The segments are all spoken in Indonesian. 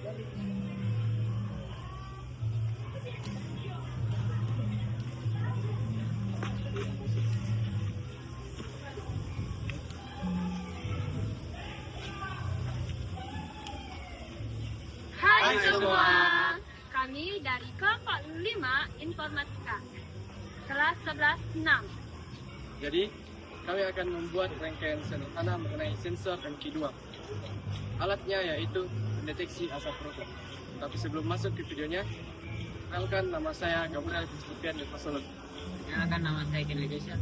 Hai semua, kami dari kelompok 5 Informatika, kelas 11-6. Jadi, kami akan membuat rangkaian sederhana mengenai sensor MQ2. Alatnya yaitu mendeteksi asap rokok. Tapi sebelum masuk ke videonya, kenalkan nama saya Gabriel Kristofian Yusuf. Perkenalkan nama saya Ken Lidesya.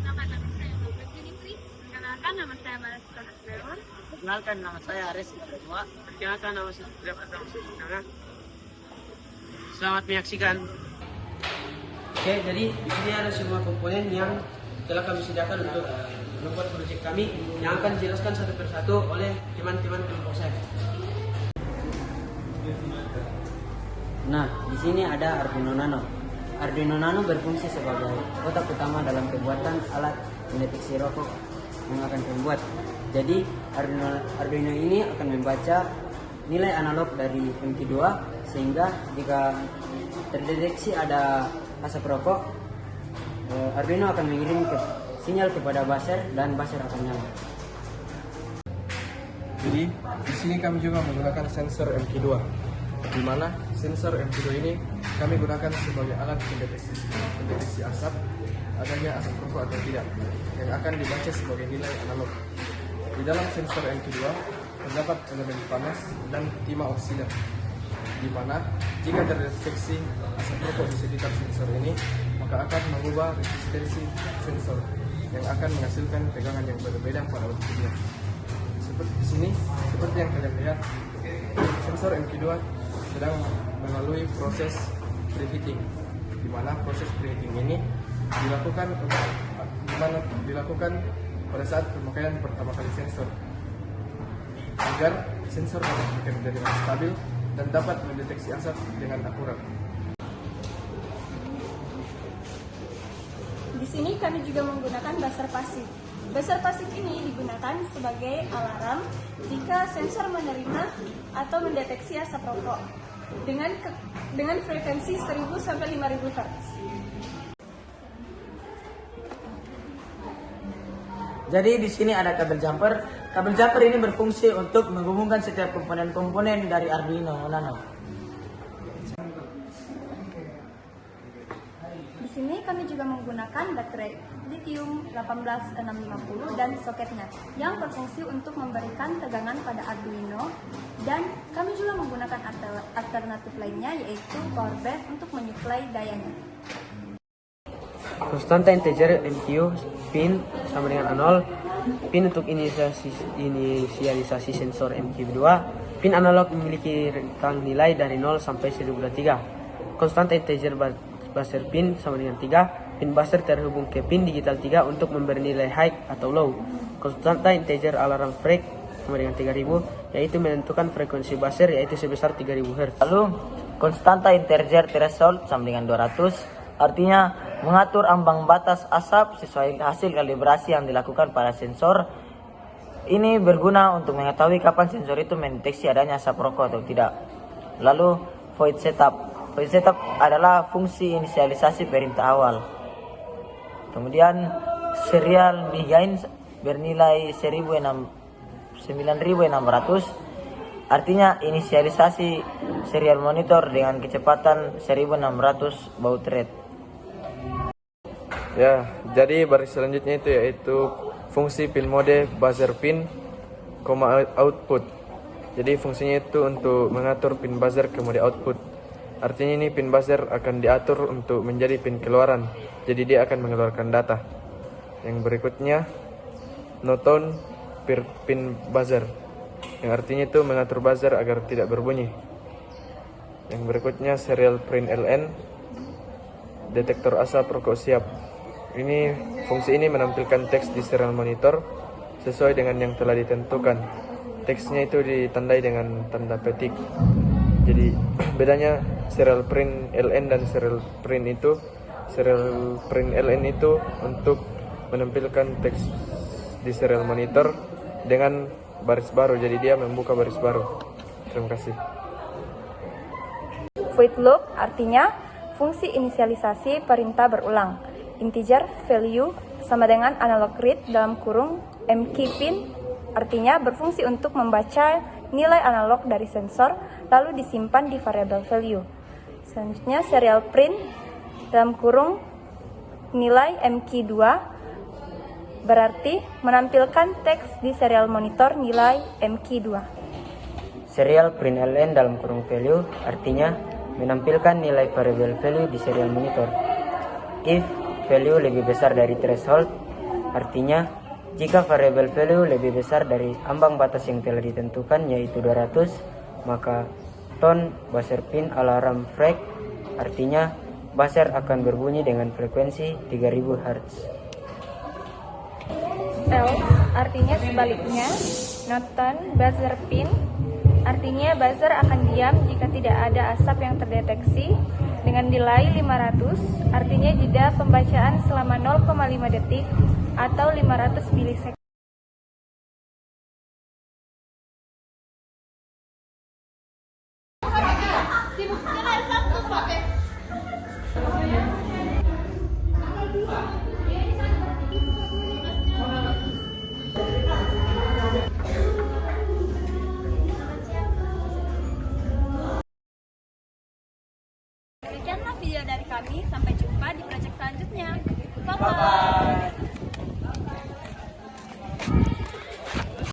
Nama saya Dr. Jenipri. Perkenalkan nama saya Malas Leon. Perkenalkan nama saya Aris Kedua. Perkenalkan nama saya Sudrap Adam Sudrana. Selamat menyaksikan. Oke, jadi di sini ada semua komponen yang telah kami sediakan untuk membuat proyek kami yang akan dijelaskan satu persatu oleh teman-teman kelompok saya. Nah, di sini ada Arduino Nano. Arduino Nano berfungsi sebagai otak utama dalam pembuatan alat mendeteksi rokok yang akan dibuat. Jadi, Arduino ini akan membaca nilai analog dari MQ2 sehingga jika terdeteksi ada asap rokok, Arduino akan mengirim sinyal kepada buzzer dan buzzer akan nyala. Jadi, di sini kami juga menggunakan sensor MQ2, di mana sensor MQ2 ini kami gunakan sebagai alat mendeteksi asap, adanya asap rokok atau tidak, yang akan dibaca sebagai nilai analog. Di dalam sensor MQ2 terdapat elemen panas dan timah oksidan, di mana jika terdeteksi asap rokok di sekitar sensor ini, maka akan mengubah resistensi sensor yang akan menghasilkan tegangan yang berbeda pada outputnya. Seperti di sini, seperti yang kalian lihat, sensor MQ2 sedang melalui proses preheating, di mana proses preheating ini dilakukan pada saat pemakaian pertama kali sensor, agar sensor dapat bekerja dengan stabil dan dapat mendeteksi asap dengan akurat. Di sini kami juga menggunakan buzzer pasif. Buzzer pasif ini digunakan sebagai alarm jika sensor menerima atau mendeteksi asap rokok dengan frekuensi 1000 sampai 5000 Hz. Jadi di sini ada kabel jumper. Kabel jumper ini berfungsi untuk menghubungkan setiap komponen-komponen dari Arduino Nano. Di sini kami juga menggunakan baterai lithium 18650 dan soketnya yang berfungsi untuk memberikan tegangan pada Arduino, dan kami juga menggunakan alternatif lainnya yaitu power bank untuk menyuplai dayanya. Konstanta integer MQ pin sama dengan 0. Pin untuk inisialisasi sensor MQ2. Pin analog memiliki rentang nilai dari 0 sampai 1023. Konstanta integer buzzer pin sama dengan 3. Pin buzzer terhubung ke pin digital 3 untuk memberi nilai high atau low. Konstanta integer alarm frek sama dengan 3000, yaitu menentukan frekuensi buzzer yaitu sebesar 3000 Hz. Lalu konstanta integer threshold sama dengan 200. Artinya mengatur ambang batas asap sesuai hasil kalibrasi yang dilakukan pada sensor. Ini berguna untuk mengetahui kapan sensor itu mendeteksi adanya asap rokok atau tidak. Lalu void setup. Void setup adalah fungsi inisialisasi perintah awal. Kemudian serial behind bernilai 9600. Artinya inisialisasi serial monitor dengan kecepatan 1600 baud rate. Ya, jadi baris selanjutnya itu yaitu fungsi pin mode buzzer pin, output. Jadi fungsinya itu untuk mengatur pin buzzer ke mode output. Artinya ini pin buzzer akan diatur untuk menjadi pin keluaran. Jadi dia akan mengeluarkan data. Yang berikutnya no tone per pin buzzer, yang artinya itu mengatur buzzer agar tidak berbunyi. Yang berikutnya serial print LN, detektor asap rokok siap. Fungsi ini menampilkan teks di serial monitor sesuai dengan yang telah ditentukan. Teksnya itu ditandai dengan tanda petik. Jadi bedanya serial print LN dan serial print LN itu untuk menampilkan teks di serial monitor dengan baris baru. Jadi dia membuka baris baru. Terima kasih. Void loop artinya fungsi inisialisasi perintah berulang. Integer value sama dengan analog read dalam kurung mkeyPin artinya berfungsi untuk membaca nilai analog dari sensor lalu disimpan di variabel value. Selanjutnya serial print dalam kurung nilai mk2 berarti menampilkan teks di serial monitor nilai mk2. Serial print ln dalam kurung value artinya menampilkan nilai variable value di serial monitor. If value lebih besar dari threshold artinya jika variable value lebih besar dari ambang batas yang telah ditentukan yaitu 200, maka tone buzzer pin alarm flag artinya buzzer akan berbunyi dengan frekuensi 3000 Hz. Else artinya sebaliknya, not tone buzzer pin artinya buzzer akan diam jika tidak ada asap yang terdeteksi dengan nilai 500 artinya jeda pembacaan selama 0,5 detik atau 500 milisecond. Sekianlah video dari kami, sampai jumpa di proyek selanjutnya. Bye-bye. Bye-bye.